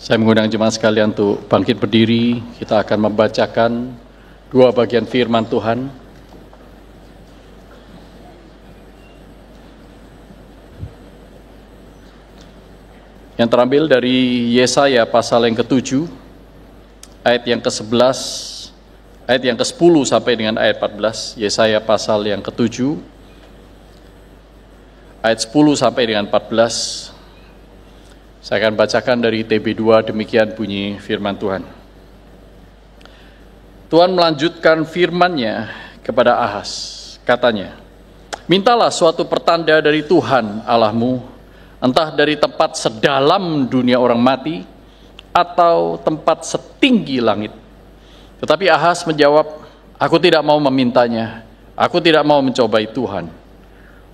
Saya mengundang jemaat sekalian untuk bangkit berdiri. Kita akan membacakan dua bagian firman Tuhan. Yang terambil dari Yesaya pasal yang ke-7, ayat yang ke-11, ayat yang ke-10 sampai dengan ayat 14. Yesaya pasal yang ke-7, ayat 10 sampai dengan 14. Saya akan bacakan dari TB2, demikian bunyi firman Tuhan. Tuhan melanjutkan firman-Nya kepada Ahaz, katanya, "Mintalah suatu pertanda dari Tuhan Allahmu, entah dari tempat sedalam dunia orang mati, atau tempat setinggi langit." Tetapi Ahaz menjawab, "Aku tidak mau memintanya, aku tidak mau mencobai Tuhan."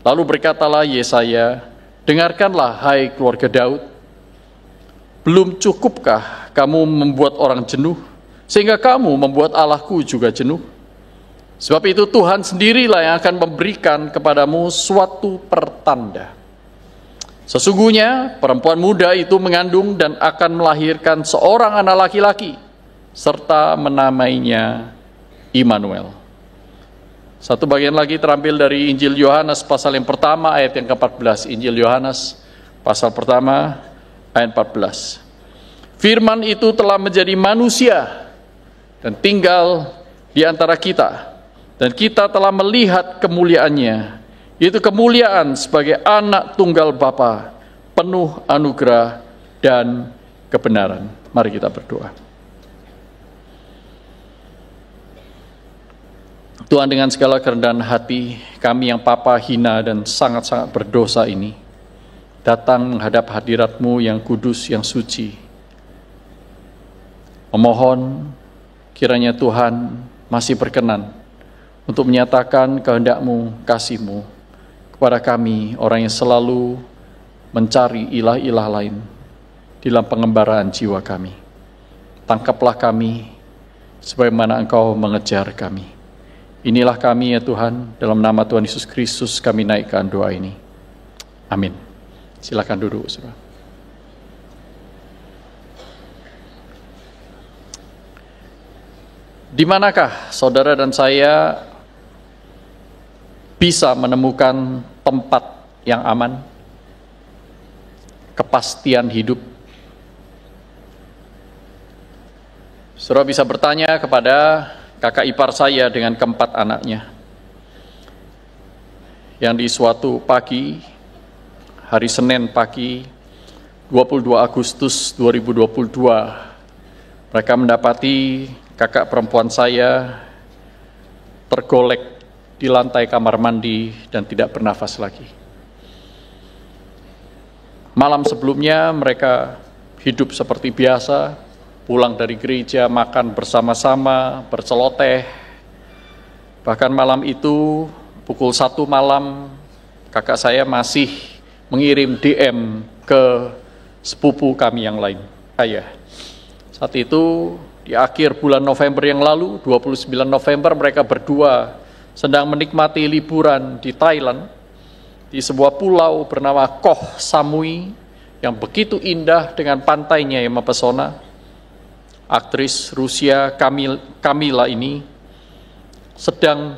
Lalu berkatalah Yesaya, "Dengarkanlah hai keluarga Daud, belum cukupkah kamu membuat orang jenuh, sehingga kamu membuat Allahku juga jenuh? Sebab itu Tuhan sendirilah yang akan memberikan kepadamu suatu pertanda. Sesungguhnya perempuan muda itu mengandung dan akan melahirkan seorang anak laki-laki, serta menamainya Immanuel." Satu bagian lagi terambil dari Injil Yohanes pasal yang pertama ayat yang ke-14. Injil Yohanes pasal pertama ayat 14. "Firman itu telah menjadi manusia dan tinggal di antara kita, dan kita telah melihat kemuliaannya, yaitu kemuliaan sebagai anak tunggal Bapa, penuh anugerah dan kebenaran." Mari kita berdoa. Tuhan, dengan segala kerendahan hati, kami yang papa, hina, dan sangat-sangat berdosa ini, datang menghadap hadirat-Mu yang kudus, yang suci. Memohon kiranya Tuhan masih berkenan untuk menyatakan kehendak-Mu, kasih-Mu kepada kami, orang yang selalu mencari ilah-ilah lain di dalam pengembaraan jiwa kami. Tangkaplah kami sebagaimana Engkau mengejar kami. Inilah kami ya Tuhan, dalam nama Tuhan Yesus Kristus kami naikkan doa ini. Amin. Silakan duduk, saudara. Di manakah saudara dan saya bisa menemukan tempat yang aman, kepastian hidup? Saudara bisa bertanya kepada kakak ipar saya dengan keempat anaknya, yang di suatu pagi, hari Senin pagi, 22 Agustus 2022, mereka mendapati kakak perempuan saya tergolek di lantai kamar mandi dan tidak bernafas lagi. Malam sebelumnya mereka hidup seperti biasa, pulang dari gereja, makan bersama-sama, berceloteh. Bahkan malam itu, pukul 1 malam, kakak saya masih mengirim DM ke sepupu kami yang lain. Saat itu, di akhir bulan November yang lalu, 29 November, mereka berdua sedang menikmati liburan di Thailand, di sebuah pulau bernama Koh Samui, yang begitu indah dengan pantainya yang mempesona. Aktris Rusia Kamila ini sedang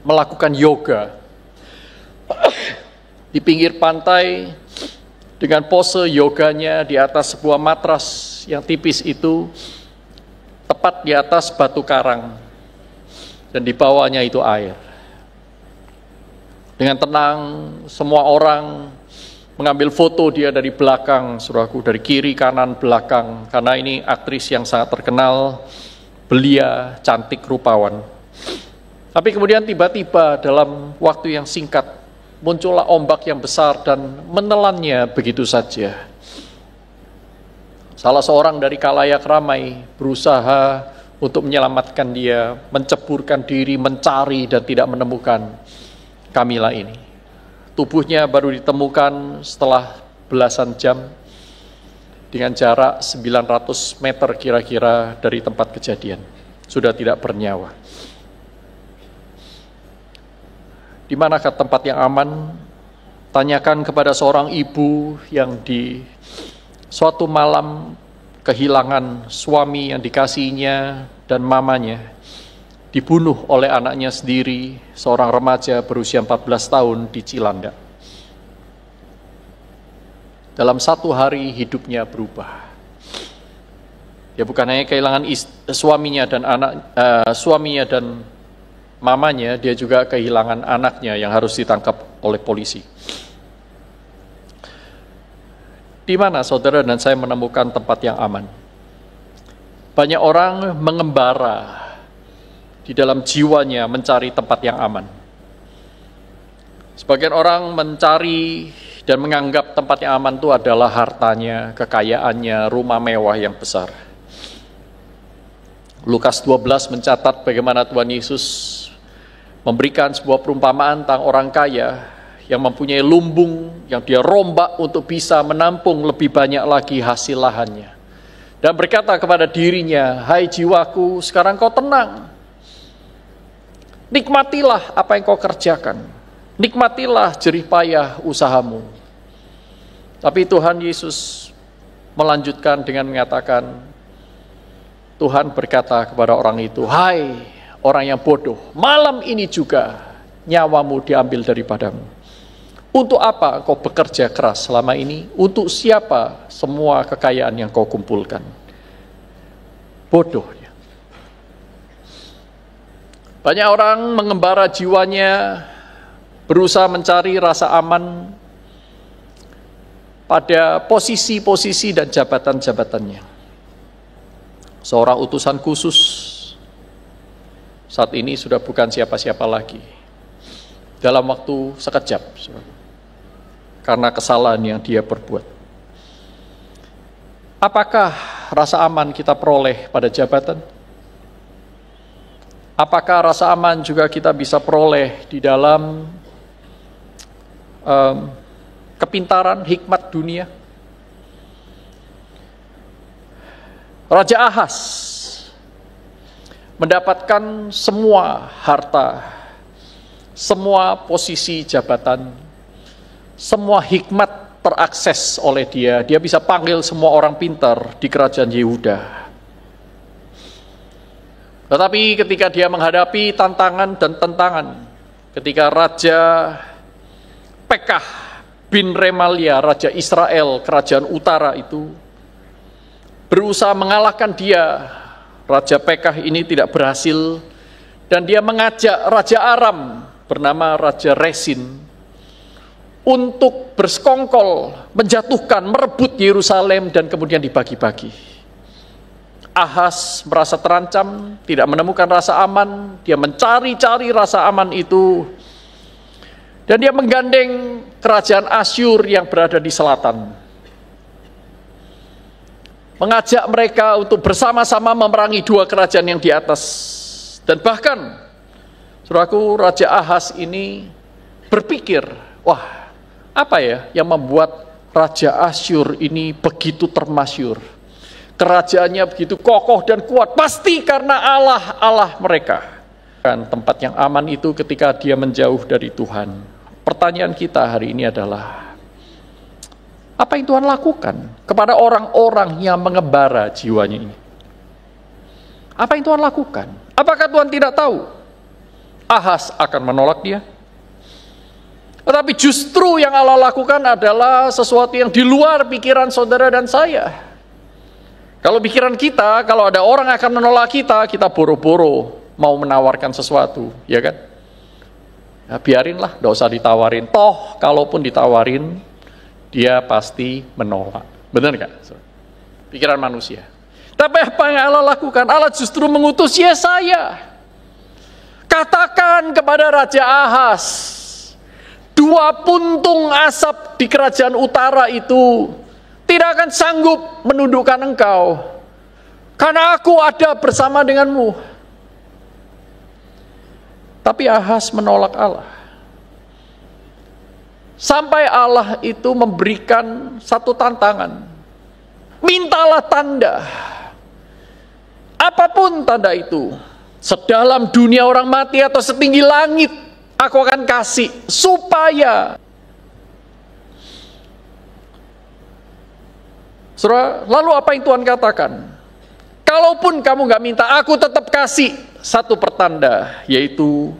melakukan yoga di pinggir pantai dengan pose yoganya di atas sebuah matras yang tipis itu, tepat di atas batu karang, dan di bawahnya itu air. Dengan tenang, semua orang mengambil foto dia dari belakang, saudaraku, dari kiri, kanan, belakang, karena ini aktris yang sangat terkenal, belia, cantik, rupawan. Tapi kemudian tiba-tiba dalam waktu yang singkat, muncullah ombak yang besar dan menelannya begitu saja. Salah seorang dari khalayak ramai berusaha untuk menyelamatkan dia, menceburkan diri, mencari dan tidak menemukan Kamila ini. Tubuhnya baru ditemukan setelah belasan jam dengan jarak 900 meter kira-kira dari tempat kejadian. Sudah tidak bernyawa. Di manakah tempat yang aman? Tanyakan kepada seorang ibu yang di suatu malam kehilangan suami yang dikasihinya dan mamanya, dibunuh oleh anaknya sendiri, seorang remaja berusia 14 tahun di Cilandak. Dalam satu hari hidupnya berubah. Dia bukan hanya kehilangan suaminya dan mamanya, dia juga kehilangan anaknya yang harus ditangkap oleh polisi. Di mana saudara dan saya menemukan tempat yang aman? Banyak orang mengembara di dalam jiwanya mencari tempat yang aman. Sebagian orang mencari dan menganggap tempat yang aman itu adalah hartanya, kekayaannya, rumah mewah yang besar. Lukas 12 mencatat bagaimana Tuhan Yesus memberikan sebuah perumpamaan tentang orang kaya yang mempunyai lumbung yang dia rombak untuk bisa menampung lebih banyak lagi hasil lahannya. Dan berkata kepada dirinya, "Hai jiwaku, sekarang kau tenang. Nikmatilah apa yang kau kerjakan. Nikmatilah jerih payah usahamu." Tapi Tuhan Yesus melanjutkan dengan mengatakan, Tuhan berkata kepada orang itu, "Hai orang yang bodoh, malam ini juga nyawamu diambil daripadamu. Untuk apa kau bekerja keras selama ini? Untuk siapa semua kekayaan yang kau kumpulkan?" Bodoh. Banyak orang mengembara jiwanya, berusaha mencari rasa aman pada posisi-posisi dan jabatan-jabatannya. Seorang utusan khusus saat ini sudah bukan siapa-siapa lagi. Dalam waktu sekejap, karena kesalahan yang dia perbuat. Apakah rasa aman kita peroleh pada jabatan? Apakah rasa aman juga kita bisa peroleh di dalam kepintaran, hikmat dunia? Raja Ahas mendapatkan semua harta, semua posisi jabatan, semua hikmat terakses oleh dia. Dia bisa panggil semua orang pintar di kerajaan Yehuda. Tetapi ketika dia menghadapi tantangan dan tentangan, ketika Raja Pekah bin Remalia, Raja Israel, kerajaan utara itu, berusaha mengalahkan dia, Raja Pekah ini tidak berhasil, dan dia mengajak Raja Aram bernama Raja Resin untuk bersekongkol, menjatuhkan, merebut Yerusalem dan kemudian dibagi-bagi. Ahas merasa terancam, tidak menemukan rasa aman, dia mencari-cari rasa aman itu, dan dia menggandeng kerajaan Asyur yang berada di selatan. Mengajak mereka untuk bersama-sama memerangi dua kerajaan yang di atas. Dan bahkan, saudaraku, Raja Ahas ini berpikir, wah, apa ya yang membuat Raja Asyur ini begitu termasyur? Kerajaannya begitu kokoh dan kuat, pasti karena Allah mereka. Kan tempat yang aman itu ketika dia menjauh dari Tuhan. Pertanyaan kita hari ini adalah, apa yang Tuhan lakukan kepada orang-orang yang mengembara jiwanya ini? Apa yang Tuhan lakukan? Apakah Tuhan tidak tahu Ahas akan menolak dia? Tetapi justru yang Allah lakukan adalah sesuatu yang di luar pikiran saudara dan saya. Kalau pikiran kita, kalau ada orang akan menolak kita, kita boro-boro mau menawarkan sesuatu, ya kan? Ya, biarinlah, tidak usah ditawarin. Toh, kalaupun ditawarin, dia pasti menolak. Benar nggak? Pikiran manusia. Tapi apa yang Allah lakukan? Allah justru mengutus Yesaya. Katakan kepada Raja Ahas, 2 puntung asap di kerajaan utara itu tidak akan sanggup menundukkan engkau, karena aku ada bersama denganmu. Tapi Ahas menolak Allah. Sampai Allah itu memberikan satu tantangan. Mintalah tanda. Apapun tanda itu. Sedalam dunia orang mati atau setinggi langit, aku akan kasih. Saudara, lalu apa yang Tuhan katakan? Kalaupun kamu nggak minta, aku tetap kasih satu pertanda, yaitu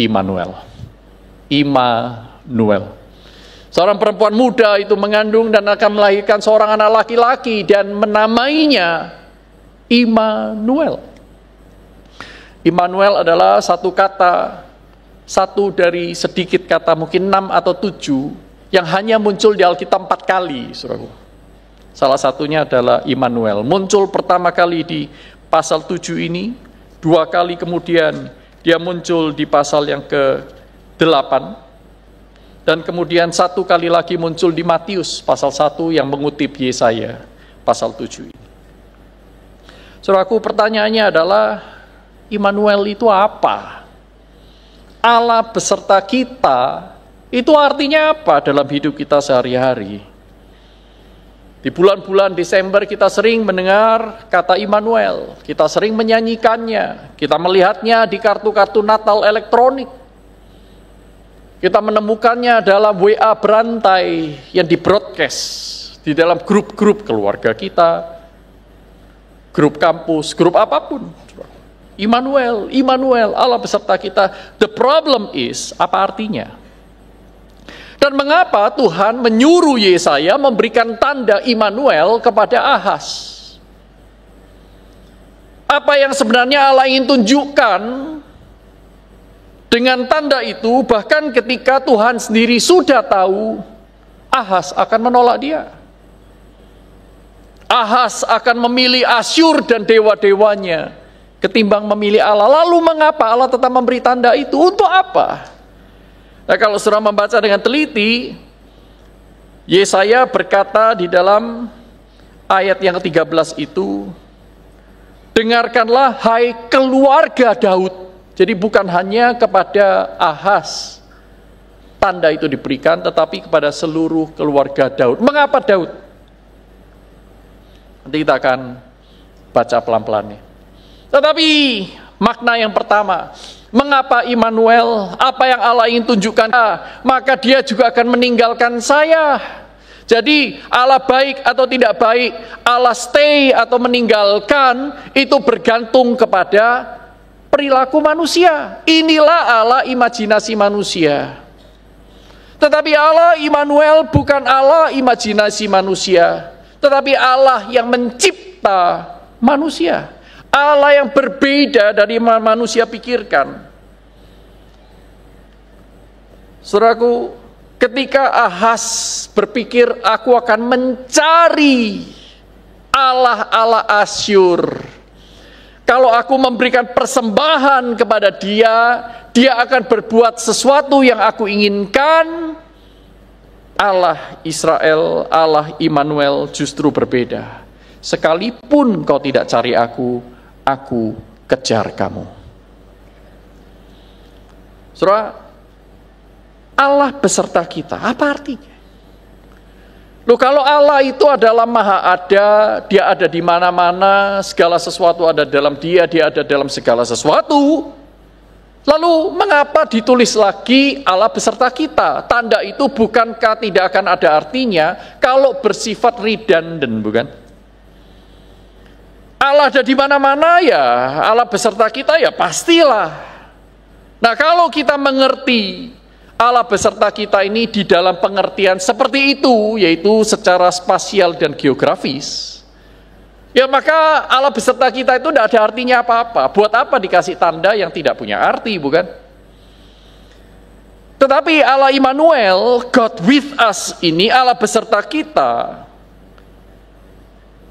Immanuel. Immanuel. Seorang perempuan muda itu mengandung dan akan melahirkan seorang anak laki-laki dan menamainya Immanuel. Immanuel adalah satu kata, satu dari sedikit kata, mungkin 6 atau 7, yang hanya muncul di Alkitab 4 kali, saudaraku. Salah satunya adalah Immanuel. Muncul pertama kali di pasal 7 ini, 2 kali kemudian dia muncul di pasal yang ke-8, dan kemudian 1 kali lagi muncul di Matius pasal 1 yang mengutip Yesaya pasal 7 ini. Saudaraku, pertanyaannya adalah, Immanuel itu apa? Allah beserta kita, itu artinya apa dalam hidup kita sehari-hari? Di bulan-bulan Desember kita sering mendengar kata Immanuel, kita sering menyanyikannya, kita melihatnya di kartu-kartu Natal elektronik. Kita menemukannya dalam WA berantai yang di-broadcast di dalam grup-grup keluarga kita, grup kampus, grup apapun. Immanuel, Immanuel, Allah beserta kita. The problem is, apa artinya? Dan mengapa Tuhan menyuruh Yesaya memberikan tanda Immanuel kepada Ahaz? Apa yang sebenarnya Allah ingin tunjukkan dengan tanda itu, bahkan ketika Tuhan sendiri sudah tahu Ahaz akan menolak dia. Ahaz akan memilih Asyur dan dewa-dewanya ketimbang memilih Allah. Lalu mengapa Allah tetap memberi tanda itu? Untuk apa? Nah, kalau saudara membaca dengan teliti, Yesaya berkata di dalam ayat yang ke-13 itu, dengarkanlah hai keluarga Daud. Jadi bukan hanya kepada Ahaz tanda itu diberikan, tetapi kepada seluruh keluarga Daud. Mengapa Daud? Nanti kita akan baca pelan-pelan nih. Tetapi makna yang pertama, mengapa Immanuel? Apa yang Allah ingin tunjukkan? Maka dia juga akan meninggalkan saya. Jadi Allah baik atau tidak baik, Allah stay atau meninggalkan, itu bergantung kepada perilaku manusia. Inilah Allah imajinasi manusia. Tetapi Allah Immanuel bukan Allah imajinasi manusia, tetapi Allah yang mencipta manusia. Allah yang berbeda dari manusia pikirkan. Saudaraku, ketika Ahaz berpikir, aku akan mencari Allah-Allah Asyur. Kalau aku memberikan persembahan kepada dia, dia akan berbuat sesuatu yang aku inginkan. Allah Israel, Allah Immanuel justru berbeda. Sekalipun kau tidak cari aku kejar kamu. Saudara, Allah beserta kita, apa artinya? Loh, kalau Allah itu adalah maha ada, dia ada di mana-mana, segala sesuatu ada dalam dia ada dalam segala sesuatu. Lalu mengapa ditulis lagi Allah beserta kita? Tanda itu bukankah tidak akan ada artinya kalau bersifat redundant, bukan? Allah ada di mana-mana, ya Allah beserta kita, ya pastilah. Nah, kalau kita mengerti Allah beserta kita ini di dalam pengertian seperti itu, yaitu secara spasial dan geografis, ya maka Allah beserta kita itu tidak ada artinya apa-apa. Buat apa dikasih tanda yang tidak punya arti, bukan? Tetapi Allah Immanuel, God with us ini, Allah beserta kita,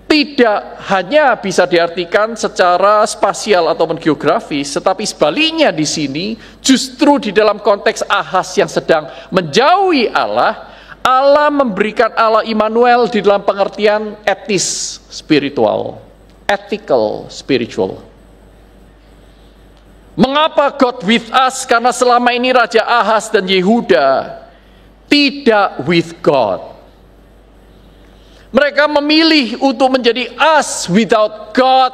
tidak hanya bisa diartikan secara spasial ataupun geografis, tetapi sebaliknya di sini justru di dalam konteks Ahaz yang sedang menjauhi Allah, Allah memberikan Allah Immanuel di dalam pengertian etis spiritual, ethical spiritual. Mengapa God with us? Karena selama ini Raja Ahaz dan Yehuda tidak with God. Mereka memilih untuk menjadi us without God,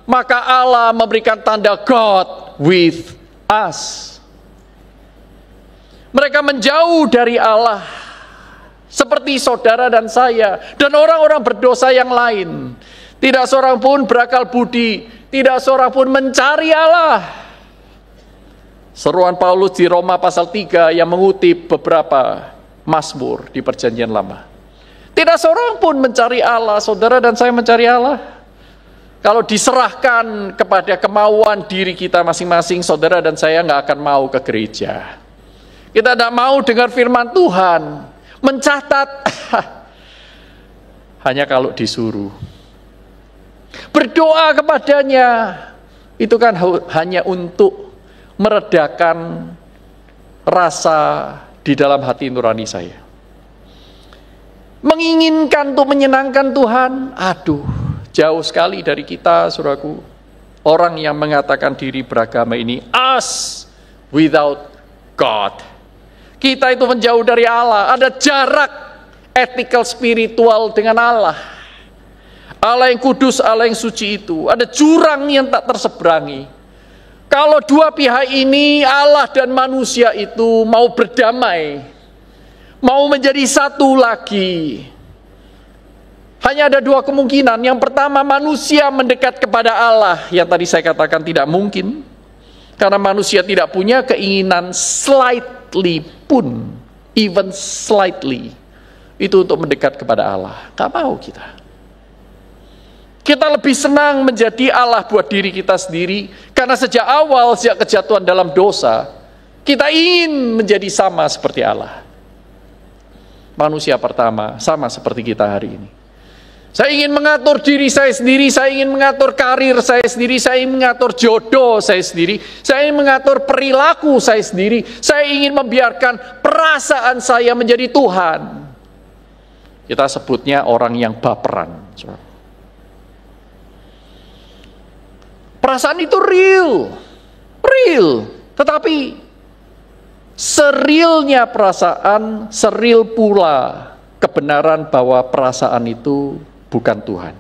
maka Allah memberikan tanda God with us. Mereka menjauh dari Allah, seperti saudara dan saya, dan orang-orang berdosa yang lain. Tidak seorang pun berakal budi, tidak seorang pun mencari Allah. Seruan Paulus di Roma pasal 3 yang mengutip beberapa Mazmur di Perjanjian Lama. Tidak seorang pun mencari Allah, saudara dan saya mencari Allah. Kalau diserahkan kepada kemauan diri kita masing-masing, saudara dan saya nggak akan mau ke gereja. Kita tidak mau dengar firman Tuhan, mencatat, hanya kalau disuruh. Berdoa kepadanya, itu kan hanya untuk meredakan rasa di dalam hati nurani saya. Menginginkan untuk menyenangkan Tuhan, aduh, jauh sekali dari kita, saudaraku. Orang yang mengatakan diri beragama ini, us without God. Kita itu menjauh dari Allah, ada jarak ethical spiritual dengan Allah. Allah yang kudus, Allah yang suci itu, ada jurang yang tak terseberangi. Kalau dua pihak ini, Allah dan manusia itu mau berdamai, mau menjadi satu lagi, hanya ada dua kemungkinan. Yang pertama, manusia mendekat kepada Allah, yang tadi saya katakan tidak mungkin, karena manusia tidak punya keinginan slightly pun, even slightly, itu untuk mendekat kepada Allah. Gak mau kita. Kita lebih senang menjadi Allah buat diri kita sendiri, karena sejak awal, sejak kejatuhan dalam dosa, kita ingin menjadi sama seperti Allah. Manusia pertama sama seperti kita hari ini. Saya ingin mengatur diri saya sendiri, saya ingin mengatur karir saya sendiri, saya ingin mengatur jodoh saya sendiri, saya ingin mengatur perilaku saya sendiri, saya ingin membiarkan perasaan saya menjadi Tuhan. Kita sebutnya orang yang baperan. Perasaan itu real, tetapi serilnya perasaan, seril pula kebenaran bahwa perasaan itu bukan Tuhan.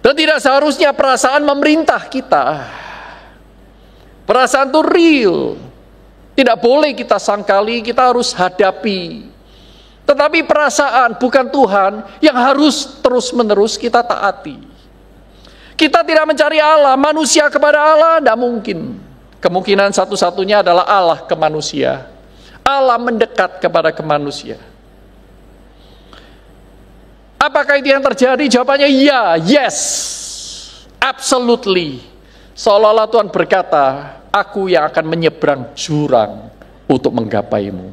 Dan tidak seharusnya perasaan memerintah kita. Perasaan itu real, tidak boleh kita sangkali, kita harus hadapi. Tetapi perasaan bukan Tuhan yang harus terus-menerus kita taati. Kita tidak mencari Allah, manusia kepada Allah, tidak mungkin. Kemungkinan satu-satunya adalah Allah ke manusia. Allah mendekat kepada ke manusia. Apakah itu yang terjadi? Jawabannya ya, yes, absolutely. Seolah-olah Tuhan berkata, aku yang akan menyeberang jurang untuk menggapaimu.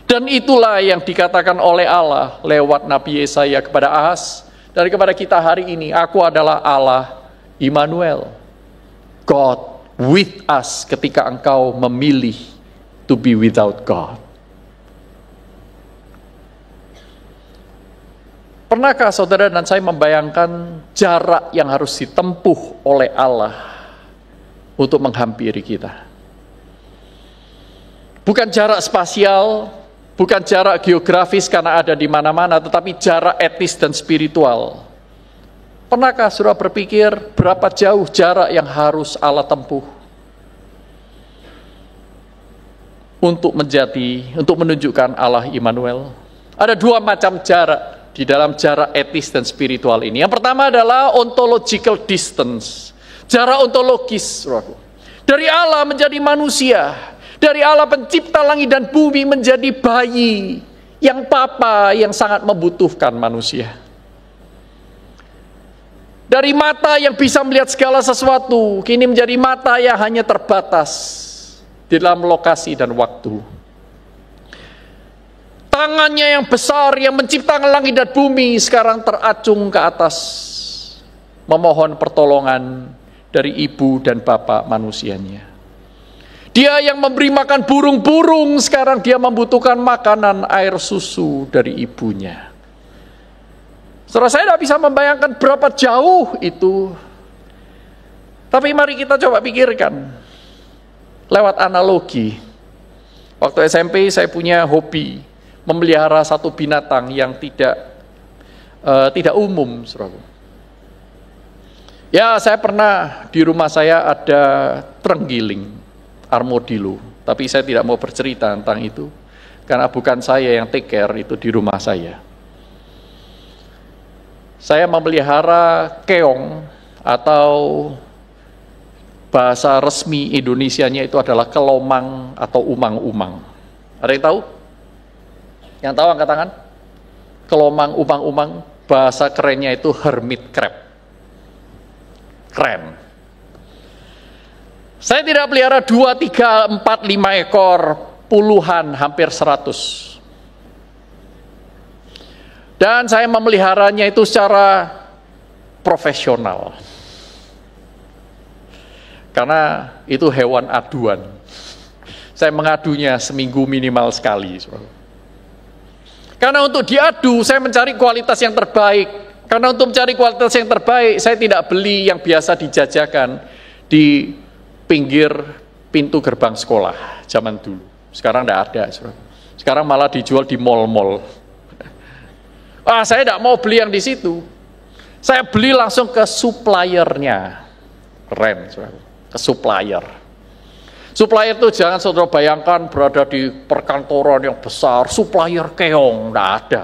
Dan itulah yang dikatakan oleh Allah lewat Nabi Yesaya kepada Ahaz. Dan kepada kita hari ini, aku adalah Allah Immanuel, God with us, ketika engkau memilih to be without God. Pernahkah saudara dan saya membayangkan jarak yang harus ditempuh oleh Allah untuk menghampiri kita? Bukan jarak spasial, bukan jarak geografis karena ada di mana-mana, tetapi jarak etis dan spiritual. Pernahkah saudara berpikir berapa jauh jarak yang harus Allah tempuh untuk menunjukkan Allah Immanuel? Ada dua macam jarak di dalam jarak etis dan spiritual ini. Yang pertama adalah ontological distance, jarak ontologis, saudaraku. Dari Allah menjadi manusia, dari Allah pencipta langit dan bumi menjadi bayi yang papa yang sangat membutuhkan manusia. Dari mata yang bisa melihat segala sesuatu, kini menjadi mata yang hanya terbatas di dalam lokasi dan waktu. Tangannya yang besar yang menciptakan langit dan bumi sekarang teracung ke atas, memohon pertolongan dari ibu dan bapak manusianya. Dia yang memberi makan burung-burung, sekarang dia membutuhkan makanan air susu dari ibunya. Saudara, saya tidak bisa membayangkan berapa jauh itu. Tapi mari kita coba pikirkan lewat analogi. Waktu SMP saya punya hobi memelihara satu binatang yang tidak umum, saudara. Ya, saya pernah di rumah saya ada terenggiling, armadillo, tapi saya tidak mau bercerita tentang itu. karena bukan saya yang take care itu di rumah saya. Saya memelihara keong atau bahasa resmi Indonesianya itu adalah kelomang atau umang-umang. Ada yang tahu? Yang tahu angkat tangan? Kelomang, umang-umang, bahasa kerennya itu hermit crab. Keren. Saya tidak pelihara 2, 3, 4, 5 ekor, puluhan, hampir 100. Dan saya memeliharanya itu secara profesional. Karena itu hewan aduan. Saya mengadunya seminggu minimal sekali. Karena untuk diadu, saya mencari kualitas yang terbaik. Karena untuk mencari kualitas yang terbaik, saya tidak beli yang biasa dijajakan di pinggir pintu gerbang sekolah zaman dulu. Sekarang tidak ada. Sekarang malah dijual di mal-mal. Saya tidak mau beli yang di situ. Saya beli langsung ke suppliernya. Keren, ke supplier. Supplier itu jangan saudara bayangkan berada di perkantoran yang besar, supplier keong, tidak ada.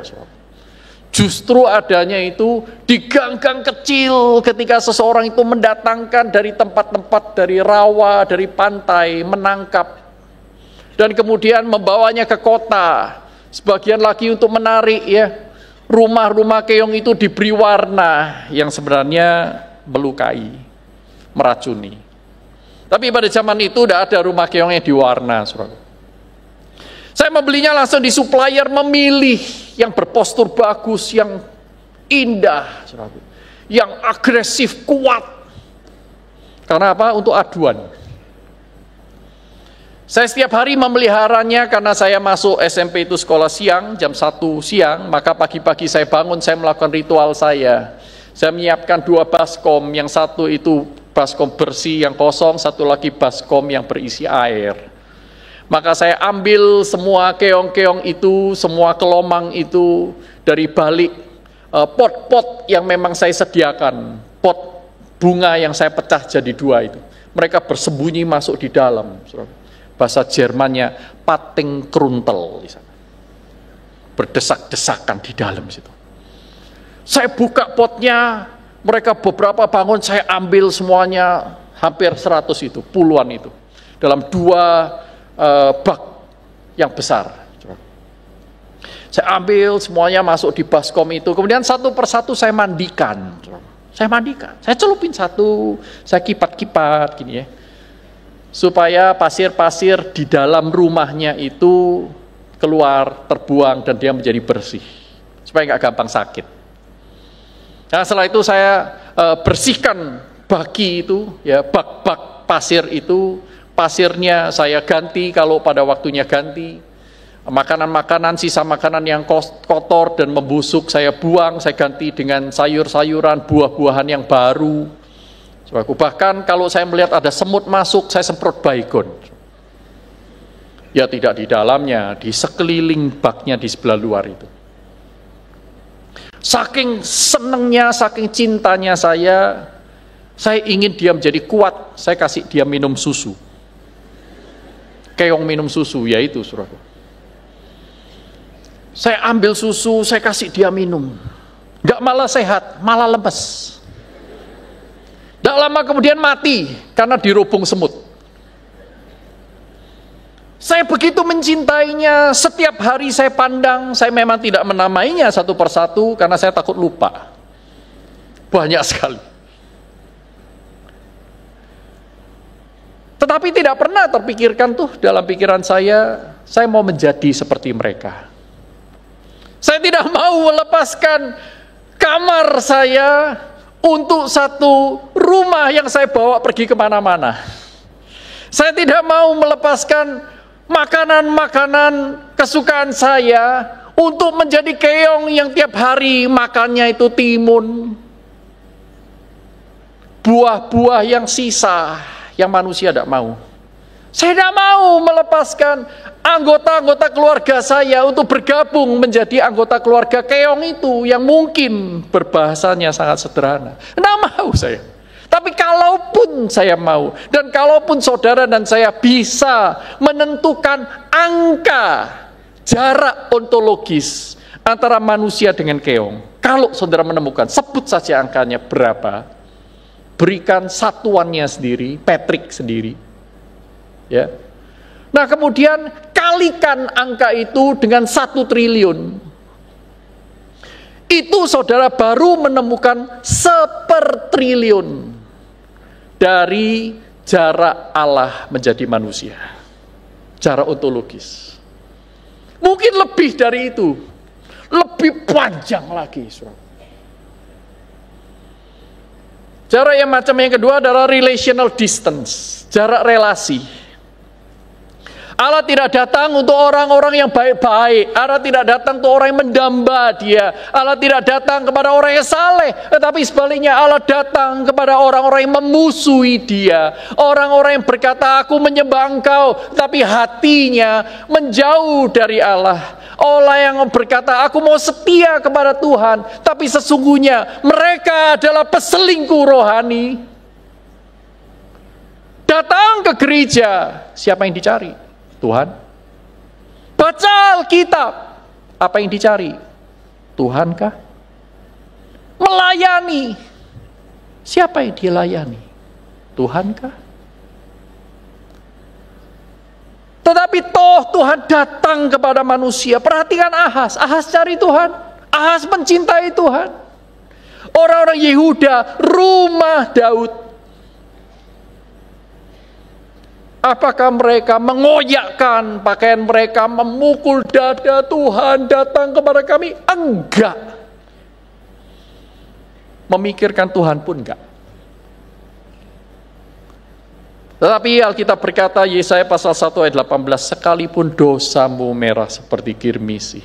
Justru adanya itu di gang-gang kecil ketika seseorang itu mendatangkan dari tempat-tempat, dari rawa, dari pantai, menangkap. Dan kemudian membawanya ke kota. Sebagian lagi untuk menarik ya. Rumah-rumah keong itu diberi warna yang sebenarnya melukai, meracuni. Tapi pada zaman itu tidak ada rumah keong yang diwarna. Saya membelinya langsung di supplier, memilih yang berpostur bagus, yang indah, yang agresif, kuat. Karena apa? Untuk aduan. Saya setiap hari memeliharanya karena saya masuk SMP itu sekolah siang, jam 1 siang, maka pagi-pagi saya bangun, saya melakukan ritual saya. Saya menyiapkan 2 baskom, yang satu itu baskom bersih yang kosong, satu lagi baskom yang berisi air. Maka saya ambil semua keong-keong itu, semua kelomang itu dari balik pot-pot yang memang saya sediakan, pot bunga yang saya pecah jadi 2 itu. Mereka bersembunyi masuk di dalam. Bahasa Jermannya pating kruntel di sana. Berdesak-desakan di dalam situ. Saya buka potnya, mereka beberapa bangun, saya ambil semuanya, hampir 100 itu, puluhan itu. Dalam 2 bak yang besar. Saya ambil semuanya masuk di baskom itu, kemudian satu persatu saya mandikan. Saya celupin satu, saya kipat-kipat gini ya. Supaya pasir-pasir di dalam rumahnya itu keluar, terbuang, dan dia menjadi bersih. Supaya nggak gampang sakit. Nah setelah itu saya bersihkan baki itu, ya bak-bak pasir itu, pasirnya saya ganti kalau pada waktunya ganti. Makanan-makanan, sisa makanan yang kotor dan membusuk saya buang, saya ganti dengan sayur-sayuran, buah-buahan yang baru. Bahkan kalau saya melihat ada semut masuk, saya semprot baygon. Ya tidak di dalamnya, di sekeliling baknya di sebelah luar itu. Saking senengnya, saking cintanya saya ingin dia menjadi kuat, saya kasih dia minum susu. Keong minum susu, yaitu saudaraku. Saya ambil susu, saya kasih dia minum. Enggak malah sehat, malah lemes. Tidak lama kemudian mati karena dirubung semut. Saya begitu mencintainya, setiap hari saya pandang, saya memang tidak menamainya satu persatu karena saya takut lupa. Banyak sekali. Tetapi tidak pernah terpikirkan tuh dalam pikiran saya mau menjadi seperti mereka. Saya tidak mau melepaskan kamar saya untuk satu rumah yang saya bawa pergi kemana-mana. Saya tidak mau melepaskan makanan-makanan kesukaan saya untuk menjadi keong yang tiap hari makannya itu timun, buah-buah yang sisa yang manusia tidak mau. Saya tidak mau melepaskan anggota-anggota keluarga saya untuk bergabung menjadi anggota keluarga keong itu yang mungkin berbahasanya sangat sederhana. Tidak mau saya. Tapi kalaupun saya mau, dan kalaupun saudara dan saya bisa menentukan angka jarak ontologis antara manusia dengan keong. Kalau saudara menemukan, sebut saja angkanya berapa, berikan satuannya sendiri, Patrick sendiri. Ya. Nah kemudian kalikan angka itu dengan 1 triliun. Itu saudara baru menemukan 1/triliun dari jarak Allah menjadi manusia. Jarak ontologis. Mungkin lebih dari itu. Lebih panjang lagi. Jarak yang macam yang kedua adalah relational distance. Jarak relasi. Allah tidak datang untuk orang-orang yang baik-baik. Allah tidak datang untuk orang yang mendamba dia. Allah tidak datang kepada orang yang saleh. Tetapi sebaliknya Allah datang kepada orang-orang yang memusuhi dia. Orang-orang yang berkata, aku menyembah engkau. Tapi hatinya menjauh dari Allah. Orang yang berkata, aku mau setia kepada Tuhan. Tapi sesungguhnya mereka adalah peselingkuh rohani. Datang ke gereja. Siapa yang dicari? Tuhan. Baca Alkitab. Apa yang dicari? Tuhankah? Melayani. Siapa yang dilayani? Tuhankah? Tetapi toh Tuhan datang kepada manusia. Perhatikan Ahaz. Ahaz cari Tuhan. Ahaz mencintai Tuhan. Orang-orang Yehuda, rumah Daud. Apakah mereka mengoyakkan pakaian mereka, memukul dada, Tuhan datang kepada kami? Enggak. Memikirkan Tuhan pun enggak. Tetapi Alkitab berkata, Yesaya pasal 1 ayat 18, sekalipun dosamu merah seperti kirmisi,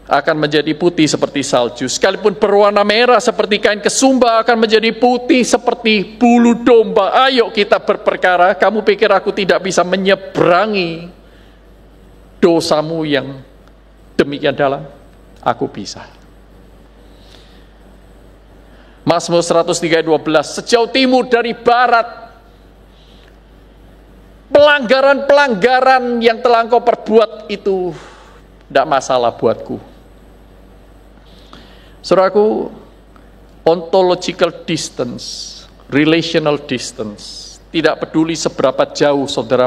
akan menjadi putih seperti salju. Sekalipun berwarna merah seperti kain kesumba, akan menjadi putih seperti bulu domba. Ayo kita berperkara. Kamu pikir aku tidak bisa menyeberangi dosamu yang demikian dalam? Aku bisa. Mazmur 103:12, sejauh timur dari barat, pelanggaran-pelanggaran yang telah engkau perbuat itu tidak masalah buatku. Saudaraku, ontological distance, relational distance, tidak peduli seberapa jauh saudara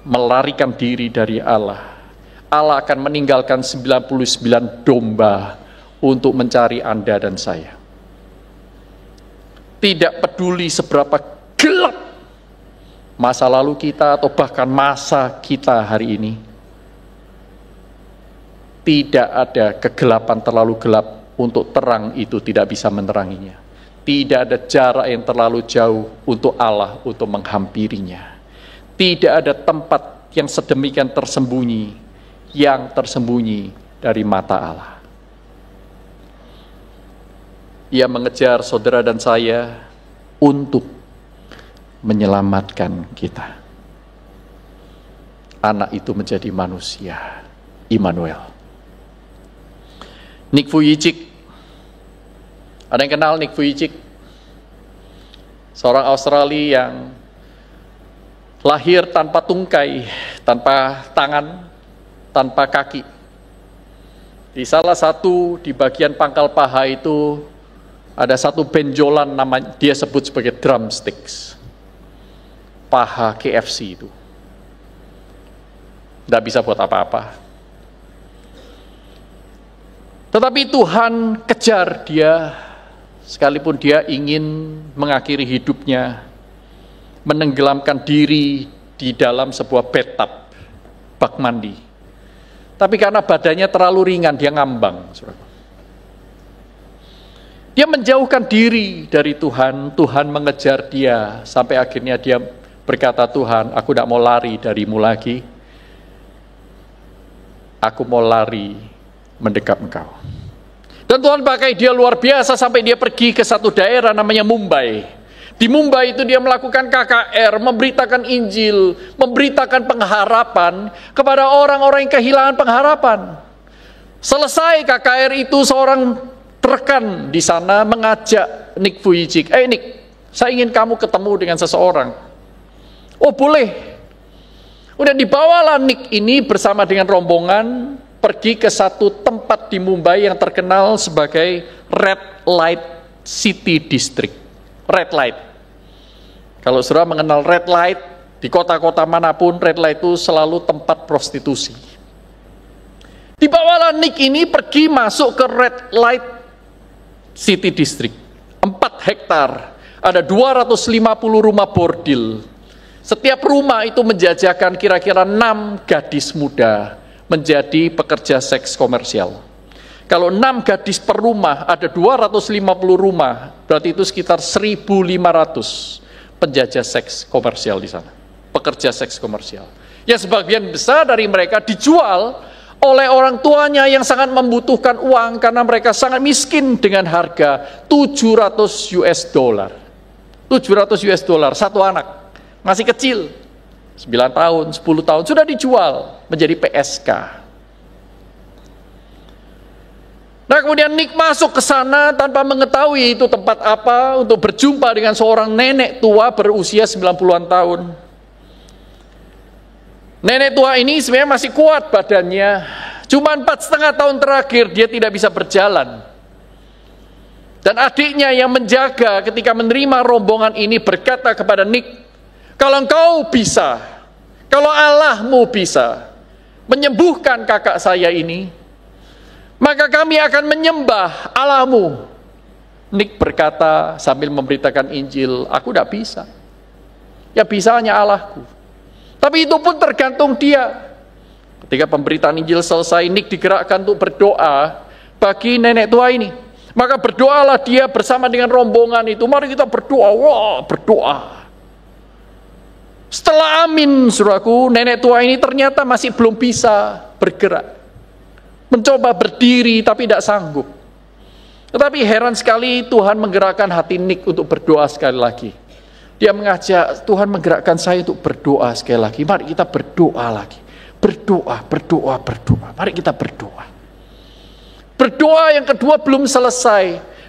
melarikan diri dari Allah, Allah akan meninggalkan 99 domba untuk mencari Anda dan saya. Tidak peduli seberapa gelap masa lalu kita atau bahkan masa kita hari ini, tidak ada kegelapan terlalu gelap untuk terang itu tidak bisa meneranginya. Tidak ada jarak yang terlalu jauh untuk Allah untuk menghampirinya. Tidak ada tempat yang sedemikian tersembunyi yang tersembunyi dari mata Allah. Ia mengejar saudara dan saya untuk menyelamatkan kita. Anak itu menjadi manusia, Immanuel. Nick Vujicic, ada yang kenal Nick Vujicic? Seorang Australia yang lahir tanpa tungkai, tanpa tangan, tanpa kaki. Di salah satu di bagian pangkal paha itu ada satu benjolan, namanya dia sebut sebagai drumsticks. Paha KFC itu. Tidak bisa buat apa-apa. Tetapi Tuhan kejar dia, sekalipun dia ingin mengakhiri hidupnya, menenggelamkan diri di dalam sebuah bathtub, bak mandi. Tapi karena badannya terlalu ringan, dia ngambang. Dia menjauhkan diri dari Tuhan, Tuhan mengejar dia, sampai akhirnya dia berkata, Tuhan, aku tidak mau lari darimu lagi, aku mau lari mendekat engkau. Dan Tuhan pakai dia luar biasa sampai dia pergi ke satu daerah namanya Mumbai. Di Mumbai itu dia melakukan KKR, memberitakan Injil, memberitakan pengharapan kepada orang-orang yang kehilangan pengharapan. Selesai KKR itu, seorang rekan di sana mengajak Nick Vujicic, Nick, saya ingin kamu ketemu dengan seseorang. Oh boleh. Kemudian dibawalah Nick ini bersama dengan rombongan pergi ke satu tempat di Mumbai yang terkenal sebagai Red Light City District. Red Light. Kalau saudara mengenal Red Light, di kota-kota manapun Red Light itu selalu tempat prostitusi. Dibawalah Nick ini pergi masuk ke Red Light City District. 4 hektar, ada 250 rumah bordil. Setiap rumah itu menjajakan kira-kira 6 gadis muda menjadi pekerja seks komersial. Kalau 6 gadis per rumah, ada 250 rumah, berarti itu sekitar 1.500 penjajah seks komersial di sana. Pekerja seks komersial. Yang sebagian besar dari mereka dijual oleh orang tuanya yang sangat membutuhkan uang karena mereka sangat miskin dengan harga $700. 700 US dollar satu anak. Masih kecil, 9 tahun, 10 tahun, sudah dijual menjadi PSK. Nah kemudian Nick masuk ke sana tanpa mengetahui itu tempat apa, untuk berjumpa dengan seorang nenek tua berusia 90-an tahun. Nenek tua ini sebenarnya masih kuat badannya, cuma 4,5 tahun terakhir dia tidak bisa berjalan. Dan adiknya yang menjaga ketika menerima rombongan ini berkata kepada Nick, kalau engkau bisa, kalau Allahmu bisa menyembuhkan kakak saya ini, maka kami akan menyembah Allahmu. Nick berkata sambil memberitakan Injil, aku tidak bisa. Ya bisa hanya Allahku. Tapi itu pun tergantung dia. Ketika pemberitaan Injil selesai, Nick digerakkan untuk berdoa bagi nenek tua ini. Maka berdoalah dia bersama dengan rombongan itu. Mari kita berdoa. Wah, berdoa. Setelah amin, saudaraku, nenek tua ini ternyata masih belum bisa bergerak. Mencoba berdiri tapi tidak sanggup. Tetapi heran sekali Tuhan menggerakkan hati Nick untuk berdoa sekali lagi. Dia mengajak, Tuhan menggerakkan saya untuk berdoa sekali lagi. Mari kita berdoa lagi. Berdoa, berdoa, berdoa. Mari kita berdoa. Berdoa yang kedua belum selesai.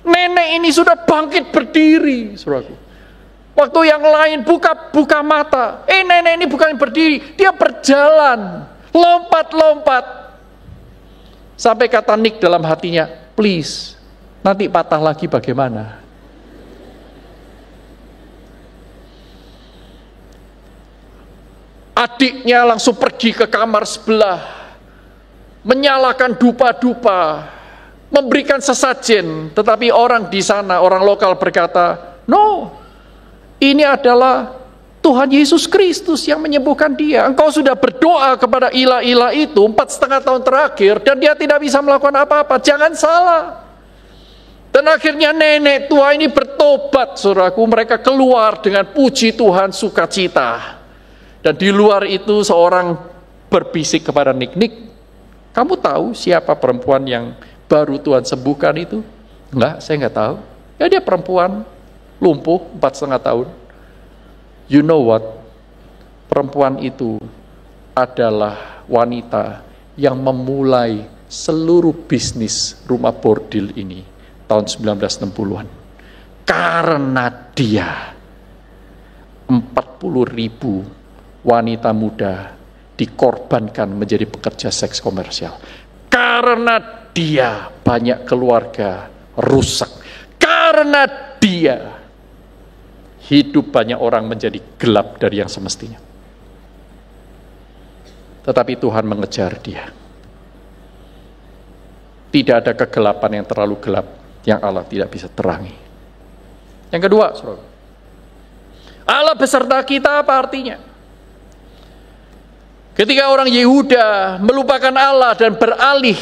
Nenek ini sudah bangkit berdiri, saudaraku. Waktu yang lain buka mata. Nenek ini bukan berdiri, dia berjalan, lompat-lompat. Sampai kata Nick dalam hatinya, please, nanti patah lagi bagaimana? Adiknya langsung pergi ke kamar sebelah, menyalakan dupa-dupa, memberikan sesajen. Tetapi orang di sana, orang lokal berkata, no, ini adalah Tuhan Yesus Kristus yang menyembuhkan dia. Engkau sudah berdoa kepada ilah-ilah itu 4,5 tahun terakhir dan dia tidak bisa melakukan apa-apa. Jangan salah. Dan akhirnya nenek tua ini bertobat, saudaraku. Mereka keluar dengan puji Tuhan, sukacita. Dan di luar itu seorang berbisik kepada Nick, kamu tahu siapa perempuan yang baru Tuhan sembuhkan itu? Enggak, saya enggak tahu. Ya dia perempuan lumpuh 4,5 tahun. You know what? Perempuan itu adalah wanita yang memulai seluruh bisnis rumah bordil ini tahun 1960-an. Karena dia 40.000 wanita muda dikorbankan menjadi pekerja seks komersial. Karena dia banyak keluarga rusak. Karena dia hidup banyak orang menjadi gelap dari yang semestinya. Tetapi Tuhan mengejar dia. Tidak ada kegelapan yang terlalu gelap yang Allah tidak bisa terangi. Yang kedua, saudara, Allah beserta kita apa artinya? Ketika orang Yehuda melupakan Allah dan beralih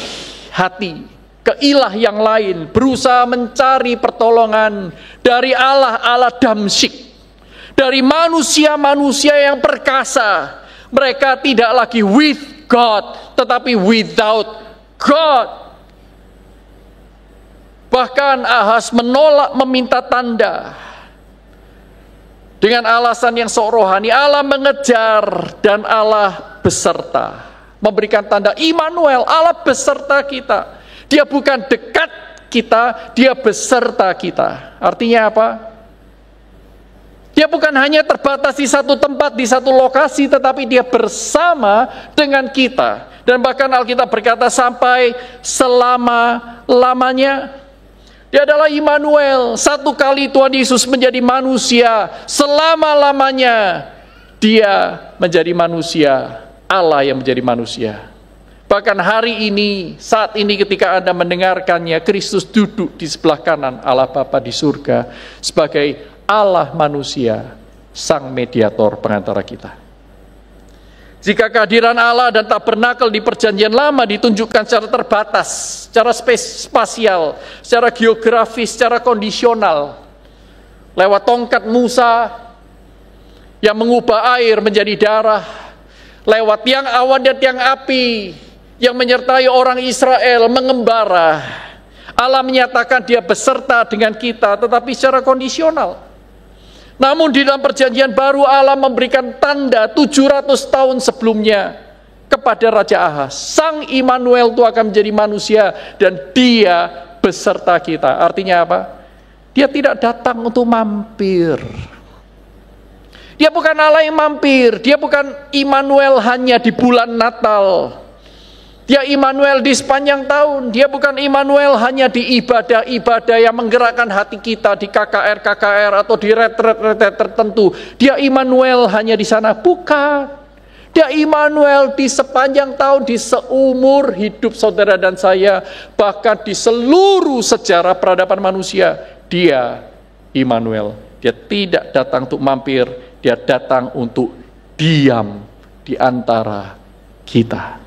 hati ke ilah yang lain, berusaha mencari pertolongan dari Allah Damsyik, dari manusia-manusia yang perkasa. Mereka tidak lagi with God, tetapi without God. Bahkan Ahaz menolak meminta tanda dengan alasan yang sok rohani. Allah mengejar dan Allah beserta, memberikan tanda Immanuel, Allah beserta kita. Dia bukan dekat kita, dia beserta kita. Artinya apa? Dia bukan hanya terbatas di satu tempat, di satu lokasi, tetapi dia bersama dengan kita. Dan bahkan Alkitab berkata sampai selama-lamanya. Dia adalah Immanuel. Satu kali Tuhan Yesus menjadi manusia, selama-lamanya dia menjadi manusia, Allah yang menjadi manusia. Bahkan hari ini, saat ini ketika Anda mendengarkannya, Kristus duduk di sebelah kanan Allah Bapa di surga sebagai Allah manusia, sang mediator pengantara kita. Jika kehadiran Allah dan tabernakel di perjanjian lama ditunjukkan secara terbatas, secara spasial, secara geografis, secara kondisional, lewat tongkat Musa yang mengubah air menjadi darah, lewat tiang awan dan tiang api yang menyertai orang Israel mengembara, Allah menyatakan dia beserta dengan kita, tetapi secara kondisional. Namun di dalam perjanjian baru Allah memberikan tanda 700 tahun sebelumnya kepada Raja Ahaz. Sang Immanuel itu akan menjadi manusia dan dia beserta kita. Artinya apa? Dia tidak datang untuk mampir. Dia bukan Allah yang mampir. Dia bukan Immanuel hanya di bulan Natal. Dia Immanuel di sepanjang tahun. Dia bukan Immanuel hanya di ibadah-ibadah yang menggerakkan hati kita di KKR atau di retret tertentu. Dia Immanuel hanya di sana. Bukan. Dia Immanuel di sepanjang tahun, di seumur hidup saudara dan saya, bahkan di seluruh sejarah peradaban manusia. Dia Immanuel. Dia tidak datang untuk mampir, dia datang untuk diam di antara kita.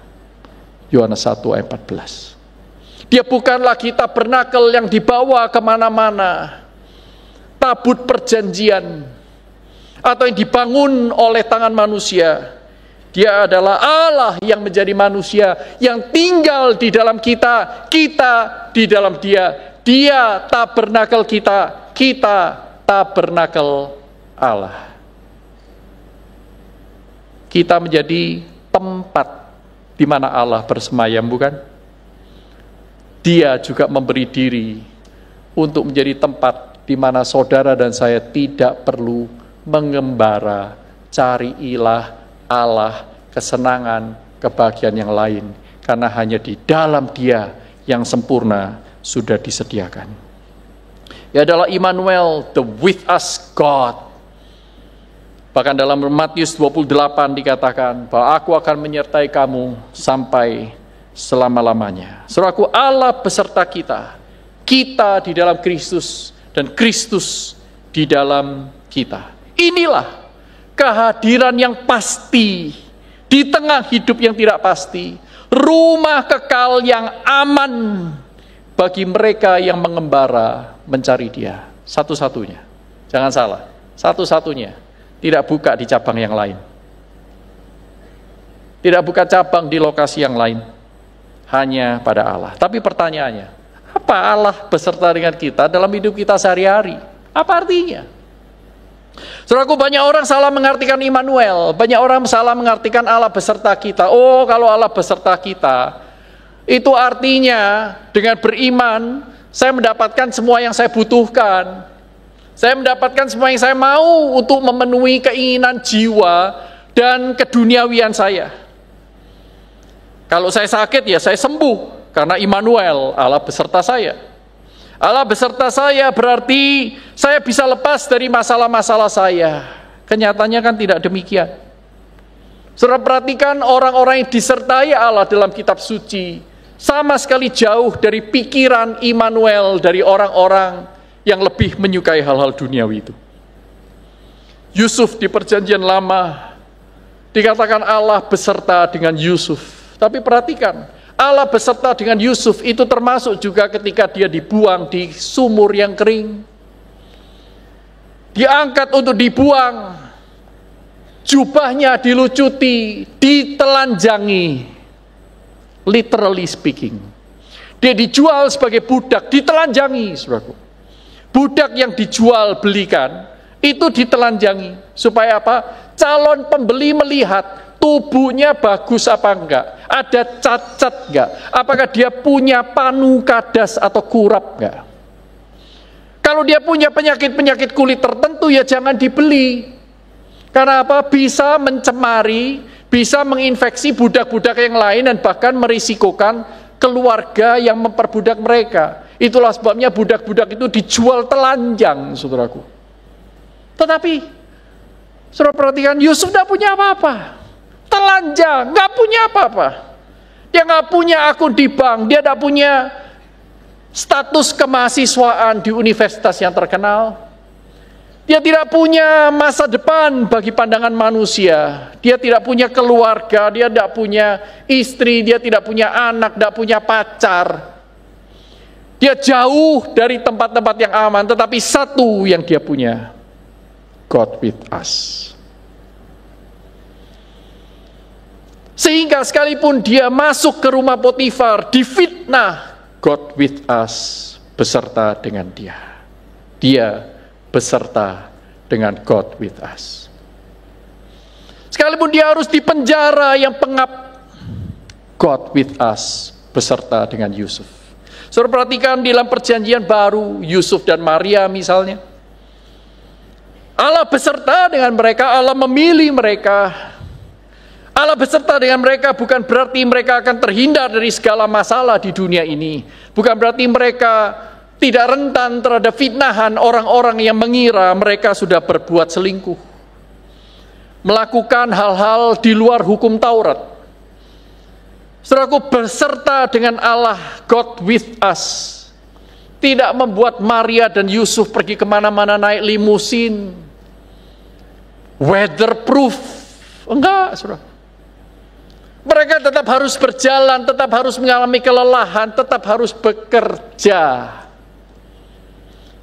Yohanes 1 ayat 14. Dia bukanlah tabernakel yang dibawa kemana-mana, tabut perjanjian, atau yang dibangun oleh tangan manusia. Dia adalah Allah yang menjadi manusia, yang tinggal di dalam kita, kita di dalam dia. Dia tabernakel kita, kita tabernakel Allah. Kita menjadi tempat di mana Allah bersemayam, bukan? Dia juga memberi diri untuk menjadi tempat di mana saudara dan saya tidak perlu mengembara, cari ilah, Allah, kesenangan, kebahagiaan yang lain, karena hanya di dalam Dia yang sempurna sudah disediakan. Dia adalah Immanuel, the with us God. Bahkan dalam Matius 28 dikatakan bahwa aku akan menyertai kamu sampai selama-lamanya. Saudaraku, Allah beserta kita. Kita di dalam Kristus dan Kristus di dalam kita. Inilah kehadiran yang pasti di tengah hidup yang tidak pasti. Rumah kekal yang aman bagi mereka yang mengembara mencari Dia. Satu-satunya. Jangan salah. Satu-satunya. Tidak buka di cabang yang lain. Tidak buka cabang di lokasi yang lain. Hanya pada Allah. Tapi pertanyaannya, apa Allah beserta dengan kita dalam hidup kita sehari-hari? Apa artinya? Saudaraku, banyak orang salah mengartikan Immanuel. Banyak orang salah mengartikan Allah beserta kita. Oh, kalau Allah beserta kita, itu artinya dengan beriman, saya mendapatkan semua yang saya butuhkan. Saya mendapatkan semua yang saya mau untuk memenuhi keinginan jiwa dan keduniawian saya. Kalau saya sakit, ya saya sembuh. Karena Immanuel, Allah beserta saya. Allah beserta saya berarti saya bisa lepas dari masalah-masalah saya. Kenyataannya kan tidak demikian. Saudara perhatikan orang-orang yang disertai Allah dalam kitab suci, sama sekali jauh dari pikiran Immanuel, dari orang-orang yang lebih menyukai hal-hal duniawi itu. Yusuf di perjanjian lama dikatakan Allah beserta dengan Yusuf. Tapi perhatikan, Allah beserta dengan Yusuf itu termasuk juga ketika dia dibuang di sumur yang kering. Diangkat untuk dibuang, jubahnya dilucuti, ditelanjangi, literally speaking. Dia dijual sebagai budak, ditelanjangi, saudaraku. Budak yang dijual belikan itu ditelanjangi supaya apa? Calon pembeli melihat tubuhnya bagus apa enggak, ada cacat enggak, apakah dia punya panu, kadas atau kurap enggak. Kalau Kalau dia punya penyakit-penyakit kulit tertentu, ya jangan dibeli. Karena apa? Bisa mencemari, bisa menginfeksi budak-budak yang lain, dan bahkan merisikokan keluarga yang memperbudak mereka. Itulah sebabnya budak-budak itu dijual telanjang, saudaraku. Tetapi, saudara perhatikan, Yusuf tidak punya apa-apa. Telanjang, nggak punya apa-apa. Dia nggak punya akun di bank, dia tidak punya status kemahasiswaan di universitas yang terkenal. Dia tidak punya masa depan bagi pandangan manusia. Dia tidak punya keluarga, dia tidak punya istri, dia tidak punya anak, tidak punya pacar. Dia jauh dari tempat-tempat yang aman, tetapi satu yang dia punya, God with us. Sehingga sekalipun dia masuk ke rumah Potifar, difitnah, God with us beserta dengan dia. Dia beserta dengan God with us. Sekalipun dia harus dipenjara yang pengap, God with us beserta dengan Yusuf. Saudara perhatikan di dalam perjanjian baru, Yusuf dan Maria misalnya, Allah beserta dengan mereka, Allah memilih mereka. Allah beserta dengan mereka bukan berarti mereka akan terhindar dari segala masalah di dunia ini. Bukan berarti mereka tidak rentan terhadap fitnahan orang-orang yang mengira mereka sudah berbuat selingkuh, melakukan hal-hal di luar hukum Taurat. Saudaraku, beserta dengan Allah, God with us, tidak membuat Maria dan Yusuf pergi kemana-mana naik limusin, weatherproof. Enggak, saudara. Mereka tetap harus berjalan, tetap harus mengalami kelelahan, tetap harus bekerja.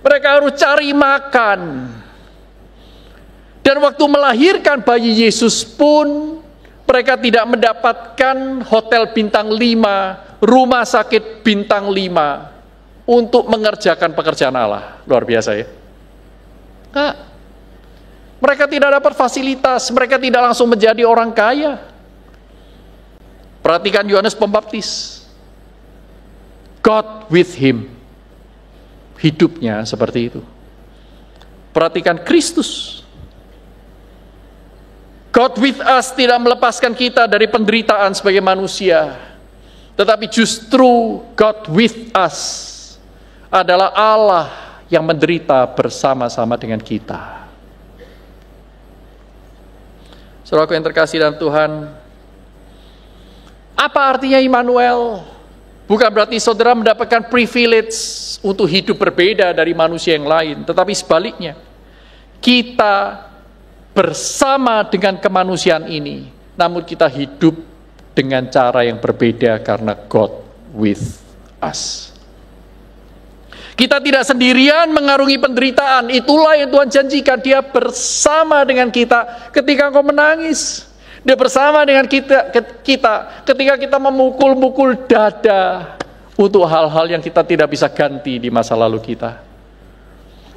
Mereka harus cari makan. Dan waktu melahirkan bayi Yesus pun, mereka tidak mendapatkan hotel bintang 5, rumah sakit bintang 5, untuk mengerjakan pekerjaan Allah. Luar biasa ya. Enggak. Mereka tidak dapat fasilitas, mereka tidak langsung menjadi orang kaya. Perhatikan Yohanes Pembaptis. God with him. Hidupnya seperti itu. Perhatikan Kristus. God with us tidak melepaskan kita dari penderitaan sebagai manusia. Tetapi justru God with us adalah Allah yang menderita bersama-sama dengan kita. Saudaraku yang terkasih dalam Tuhan, apa artinya Immanuel? Bukan berarti saudara mendapatkan privilege untuk hidup berbeda dari manusia yang lain, tetapi sebaliknya, kita bersama dengan kemanusiaan ini, namun kita hidup dengan cara yang berbeda karena God with us. Kita tidak sendirian mengarungi penderitaan, itulah yang Tuhan janjikan. Dia bersama dengan kita ketika engkau menangis. Dia bersama dengan kita ketika kita memukul-mukul dada untuk hal-hal yang kita tidak bisa ganti di masa lalu kita.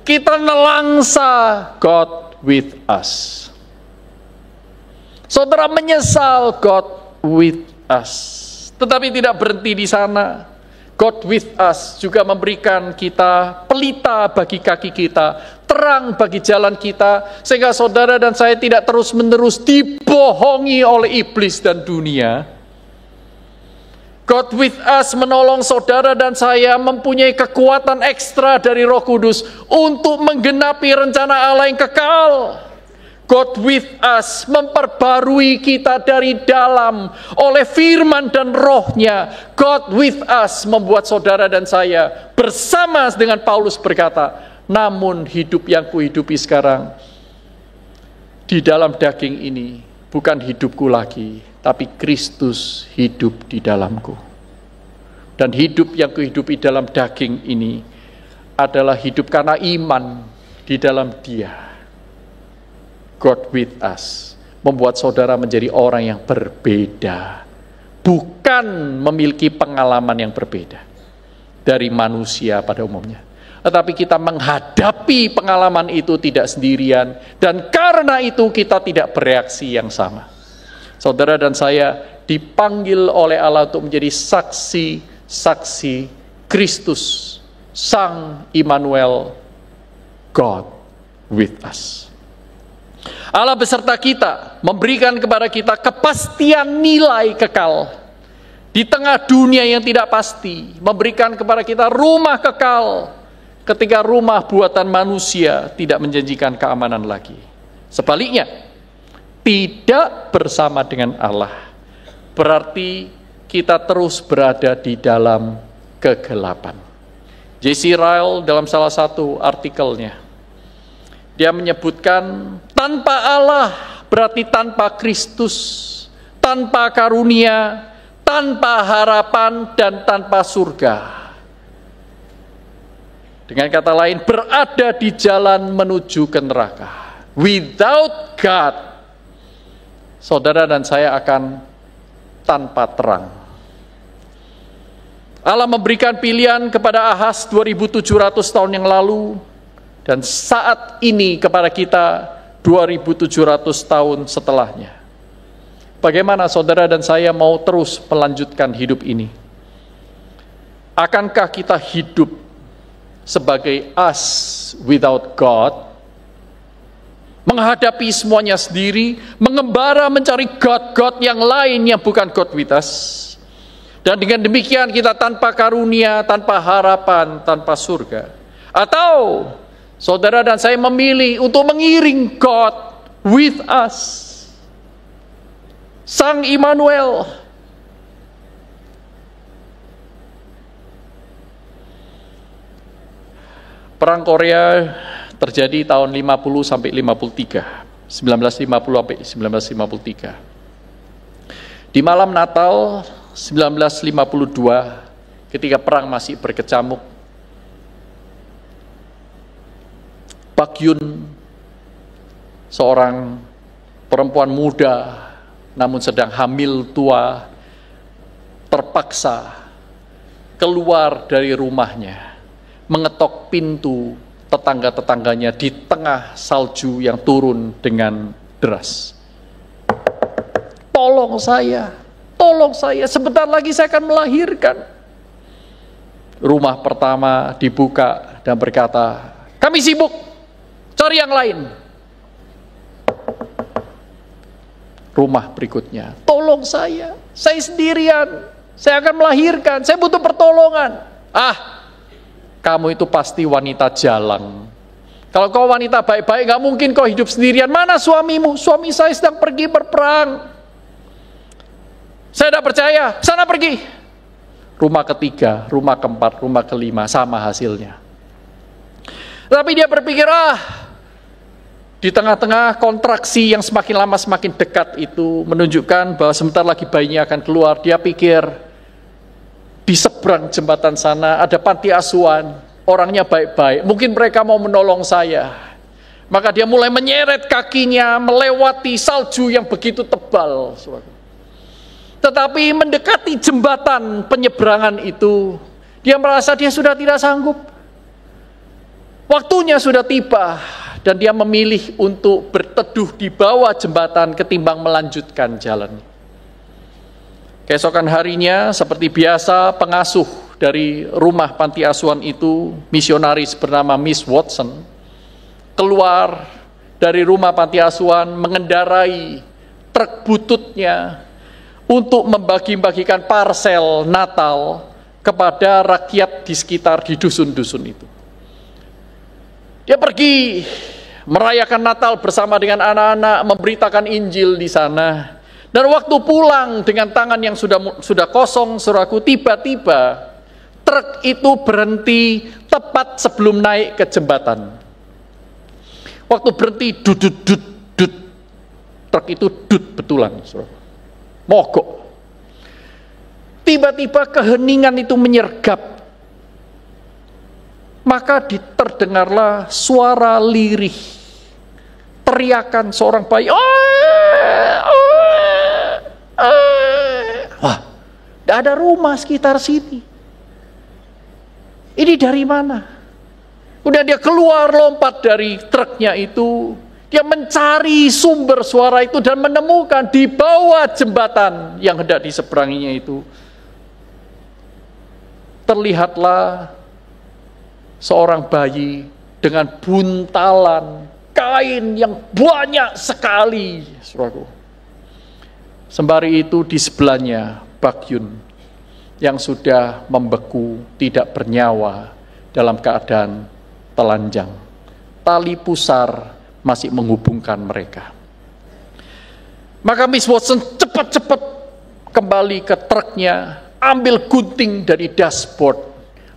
Kita nelangsa, God with us. Saudara menyesal, God with us. Tetapi tidak berhenti di sana. God with us juga memberikan kita pelita bagi kaki kita, terang bagi jalan kita, sehingga saudara dan saya tidak terus-menerus dibohongi oleh iblis dan dunia. God with us menolong saudara dan saya mempunyai kekuatan ekstra dari Roh Kudus untuk menggenapi rencana Allah yang kekal. God with us memperbarui kita dari dalam oleh firman dan rohnya. God with us membuat saudara dan saya bersama dengan Paulus berkata, namun hidup yang kuhidupi sekarang di dalam daging ini bukan hidupku lagi, tapi Kristus hidup di dalamku. Dan hidup yang kuhidupi dalam daging ini adalah hidup karena iman di dalam Dia. God with us membuat saudara menjadi orang yang berbeda, bukan memiliki pengalaman yang berbeda dari manusia pada umumnya, tetapi kita menghadapi pengalaman itu tidak sendirian, dan karena itu kita tidak bereaksi yang sama. Saudara dan saya dipanggil oleh Allah untuk menjadi saksi-saksi Kristus, Sang Immanuel God with us. Allah beserta kita, memberikan kepada kita kepastian nilai kekal di tengah dunia yang tidak pasti, memberikan kepada kita rumah kekal ketika rumah buatan manusia tidak menjanjikan keamanan lagi. Sebaliknya, tidak bersama dengan Allah berarti kita terus berada di dalam kegelapan. J.C. Ryle dalam salah satu artikelnya, dia menyebutkan tanpa Allah berarti tanpa Kristus, tanpa karunia, tanpa harapan, dan tanpa surga. Dengan kata lain, berada di jalan menuju ke neraka. Without God, saudara dan saya akan tanpa terang. Allah memberikan pilihan kepada Ahaz 2700 tahun yang lalu, dan saat ini kepada kita 2700 tahun setelahnya. Bagaimana saudara dan saya mau terus melanjutkan hidup ini? Akankah kita hidup sebagai us without God, menghadapi semuanya sendiri, mengembara mencari God-God yang lain yang bukan God with us, dan dengan demikian kita tanpa karunia, tanpa harapan, tanpa surga? Atau saudara dan saya memilih untuk mengiring God with us, Sang Immanuel. Perang Korea terjadi tahun 50 sampai 53, 1950 sampai 1953. Di malam Natal 1952, ketika perang masih berkecamuk, Pak Yun, seorang perempuan muda namun sedang hamil tua, terpaksa keluar dari rumahnya, mengetok pintu tetangga-tetangganya di tengah salju yang turun dengan deras. Tolong saya, sebentar lagi saya akan melahirkan. Rumah pertama dibuka dan berkata, kami sibuk, cari yang lain. Rumah berikutnya, tolong saya sendirian, saya akan melahirkan, saya butuh pertolongan. Kamu itu pasti wanita jalang. Kalau kau wanita baik-baik, gak mungkin kau hidup sendirian. Mana suamimu? Suami saya sedang pergi berperang. Saya tidak percaya, sana pergi. Rumah ketiga, rumah keempat, rumah kelima, sama hasilnya. Tapi dia berpikir, di tengah-tengah kontraksi yang semakin lama semakin dekat itu menunjukkan bahwa sebentar lagi bayinya akan keluar. Dia pikir di seberang jembatan sana ada panti asuhan, orangnya baik-baik, mungkin mereka mau menolong saya. Maka dia mulai menyeret kakinya melewati salju yang begitu tebal. Tetapi mendekati jembatan penyeberangan itu, dia merasa dia sudah tidak sanggup. Waktunya sudah tiba, dan dia memilih untuk berteduh di bawah jembatan ketimbang melanjutkan jalan. Keesokan harinya, seperti biasa, pengasuh dari rumah panti asuhan itu, misionaris bernama Miss Watson, keluar dari rumah panti asuhan mengendarai truk bututnya untuk membagi-bagikan parsel Natal kepada rakyat di sekitar di dusun-dusun itu. Dia pergi merayakan Natal bersama dengan anak-anak, memberitakan Injil di sana. Dan waktu pulang dengan tangan yang sudah kosong, saudaraku, tiba-tiba truk itu berhenti tepat sebelum naik ke jembatan. Waktu berhenti, dut, truk itu dut betulan, saudaraku. Mogok. Tiba-tiba keheningan itu menyergap. Maka terdengarlah suara lirih, teriakan seorang bayi. Wah, tidak ada rumah sekitar sini. Ini dari mana? Udah dia keluar, lompat dari truknya itu. Dia mencari sumber suara itu dan menemukan di bawah jembatan yang hendak diseberanginya itu. Terlihatlah seorang bayi dengan buntalan kain yang banyak sekali, saudaraku. Sembari itu di sebelahnya Bakyun yang sudah membeku, tidak bernyawa, dalam keadaan telanjang. Tali pusar masih menghubungkan mereka. Maka Miss Watson cepat-cepat kembali ke truknya, ambil gunting dari dashboard,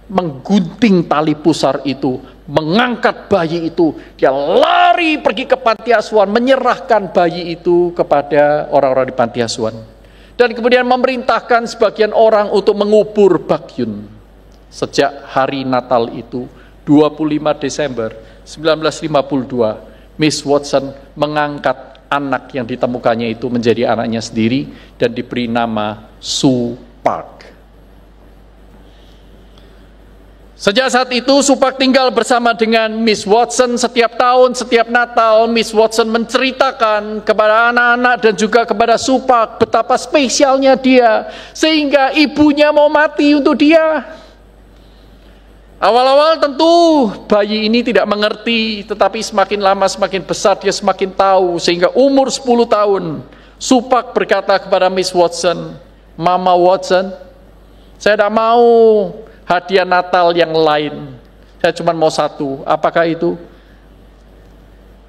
menggunting tali pusar itu, mengangkat bayi itu, dia lari pergi ke panti asuhan, menyerahkan bayi itu kepada orang-orang di panti asuhan. Dan kemudian memerintahkan sebagian orang untuk mengubur Bakyun. Sejak hari Natal itu, 25 Desember 1952, Miss Watson mengangkat anak yang ditemukannya itu menjadi anaknya sendiri dan diberi nama Sue Park. Sejak saat itu Sue Park tinggal bersama dengan Miss Watson. Setiap tahun, setiap Natal, Miss Watson menceritakan kepada anak-anak dan juga kepada Sue Park betapa spesialnya dia, sehingga ibunya mau mati untuk dia. Awal-awal tentu bayi ini tidak mengerti, tetapi semakin lama semakin besar dia semakin tahu, sehingga umur 10 tahun Sue Park berkata kepada Miss Watson, "Mama Watson, saya tidak mau hadiah Natal yang lain, saya cuma mau satu." Apakah itu?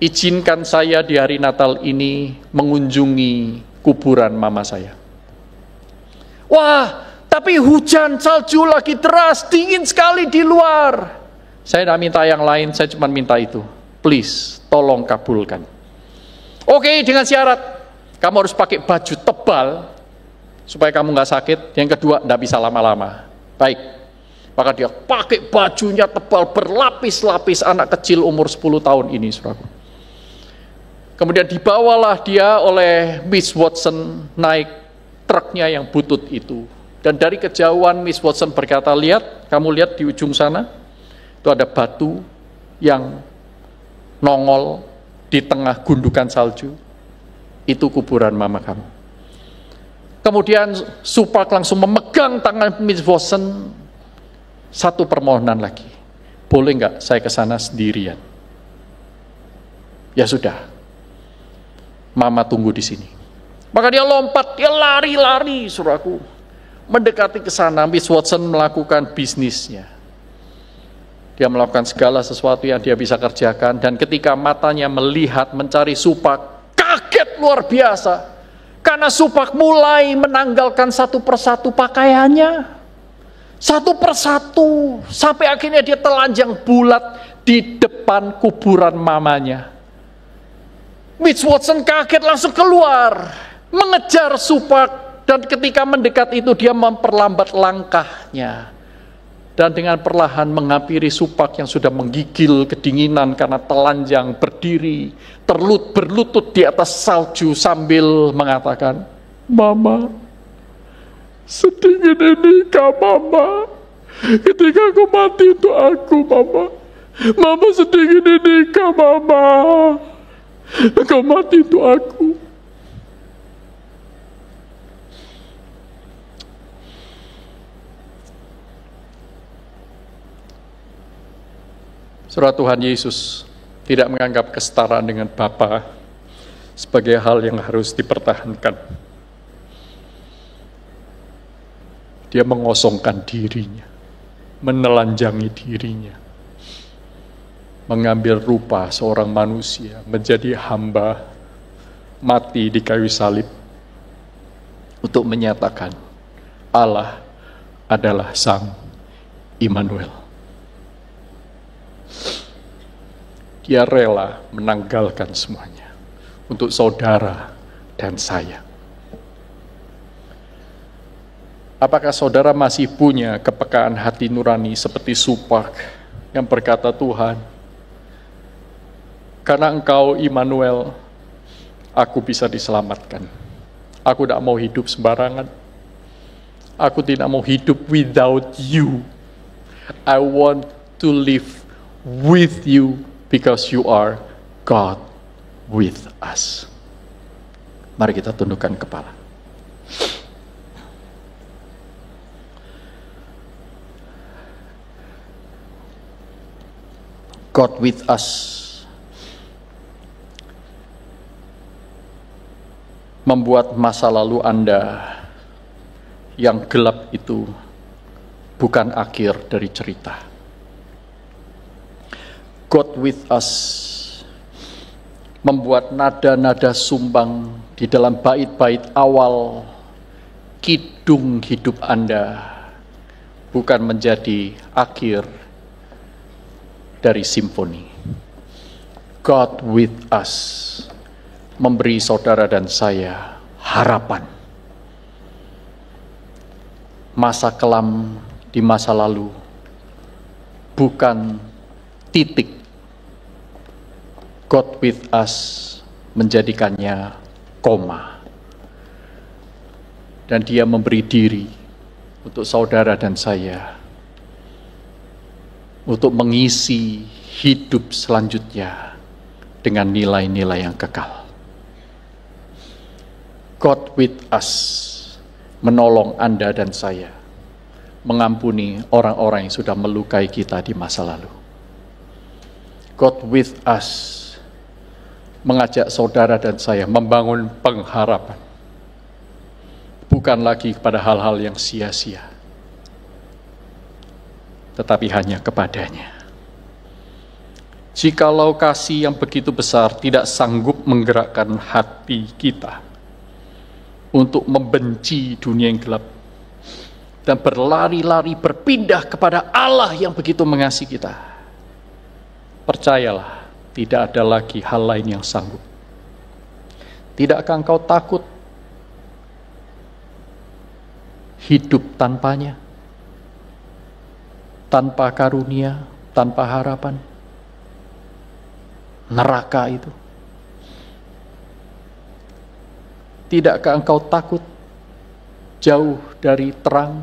Izinkan saya di hari Natal ini mengunjungi kuburan mama saya. Wah, tapi hujan, salju lagi deras, dingin sekali di luar. Saya tidak minta yang lain, saya cuma minta itu. Please, tolong kabulkan. Oke, dengan syarat, kamu harus pakai baju tebal, supaya kamu nggak sakit. Yang kedua, tidak bisa lama-lama. Baik, maka dia pakai bajunya tebal, berlapis-lapis, anak kecil umur 10 tahun ini, saudaraku. Kemudian dibawalah dia oleh Miss Watson naik truknya yang butut itu. Dan dari kejauhan Miss Watson berkata, "Lihat, kamu lihat di ujung sana, itu ada batu yang nongol di tengah gundukan salju. Itu kuburan mama kamu." Kemudian Sue Park langsung memegang tangan Miss Watson. Satu permohonan lagi, boleh nggak saya ke sana sendirian? Ya sudah, mama tunggu di sini. Maka dia lompat, dia lari-lari, saudaraku. Mendekati ke sana, Miss Watson melakukan bisnisnya. Dia melakukan segala sesuatu yang dia bisa kerjakan, dan ketika matanya melihat mencari Sue Park, kaget luar biasa. Karena Sue Park mulai menanggalkan satu persatu pakaiannya. Satu persatu, sampai akhirnya dia telanjang bulat di depan kuburan mamanya. Miss Watson kaget langsung keluar, mengejar Sue Park. Dan ketika mendekat itu dia memperlambat langkahnya. Dan dengan perlahan menghampiri Sue Park yang sudah menggigil kedinginan karena telanjang berdiri, berlutut di atas salju sambil mengatakan, "Mama, sedingin inikah Mama? Ketika aku mati untuk aku, Mama. Mama, sedingin inikah Mama? Engkau mati untuk aku." Saudara, Tuhan Yesus tidak menganggap kesetaraan dengan Bapa sebagai hal yang harus dipertahankan. Dia mengosongkan dirinya, menelanjangi dirinya, mengambil rupa seorang manusia, menjadi hamba, mati di kayu salib untuk menyatakan Allah adalah Sang Immanuel. Dia rela menanggalkan semuanya untuk saudara dan saya. Apakah saudara masih punya kepekaan hati nurani seperti Sue Park yang berkata, "Tuhan, karena Engkau Immanuel, aku bisa diselamatkan. Aku tidak mau hidup sembarangan. Aku tidak mau hidup without you. I want to live with you because you are God with us." Mari kita tundukkan kepala. God with us membuat masa lalu Anda yang gelap itu bukan akhir dari cerita. God with us membuat nada-nada sumbang di dalam bait-bait awal kidung hidup Anda bukan menjadi akhir dari simfoni. God with us memberi saudara dan saya harapan. Masa kelam di masa lalu bukan titik. God with us menjadikannya koma. Dan dia memberi diri untuk saudara dan saya untuk mengisi hidup selanjutnya dengan nilai-nilai yang kekal. God with us menolong Anda dan saya mengampuni orang-orang yang sudah melukai kita di masa lalu. God with us mengajak saudara dan saya membangun pengharapan, bukan lagi kepada hal-hal yang sia-sia, tetapi hanya kepadanya. Jikalau kasih yang begitu besar tidak sanggup menggerakkan hati kita untuk membenci dunia yang gelap dan berlari-lari berpindah kepada Allah yang begitu mengasihi kita, percayalah, tidak ada lagi hal lain yang sanggup. Tidakkah engkau takut hidup tanpanya? Tanpa karunia, tanpa harapan. Neraka itu. Tidakkah engkau takut jauh dari terang,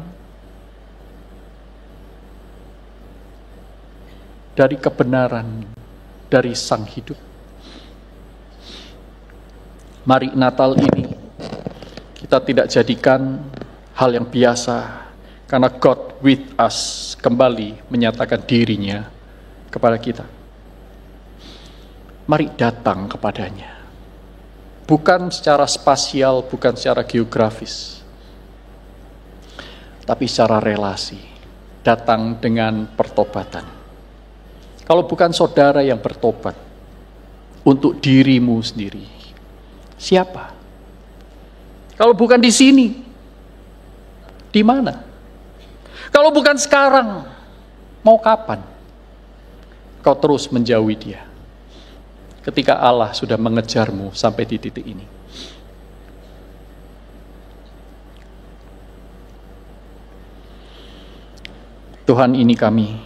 dari kebenaran, dari Sang Hidup? Mari Natal ini kita tidak jadikan hal yang biasa, karena God with us kembali menyatakan dirinya kepada kita. Mari datang kepadanya. Bukan secara spasial, bukan secara geografis, tapi secara relasi. Datang dengan pertobatan. Kalau bukan saudara yang bertobat untuk dirimu sendiri, siapa? Kalau bukan di sini, di mana? Kalau bukan sekarang, mau kapan? Kau terus menjauhi dia. Ketika Allah sudah mengejarmu sampai di titik ini. Tuhan, ini kami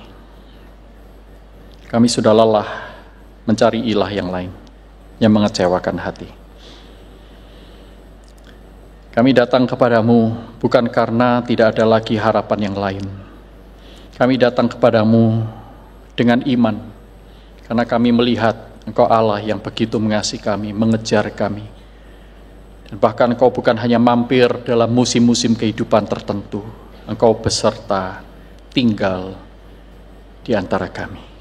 sudah lelah mencari ilah yang lain, yang mengecewakan hati. Kami datang kepadamu bukan karena tidak ada lagi harapan yang lain. Kami datang kepadamu dengan iman, karena kami melihat Engkau Allah yang begitu mengasihi kami, mengejar kami. Dan bahkan Engkau bukan hanya mampir dalam musim-musim kehidupan tertentu, Engkau beserta tinggal di antara kami.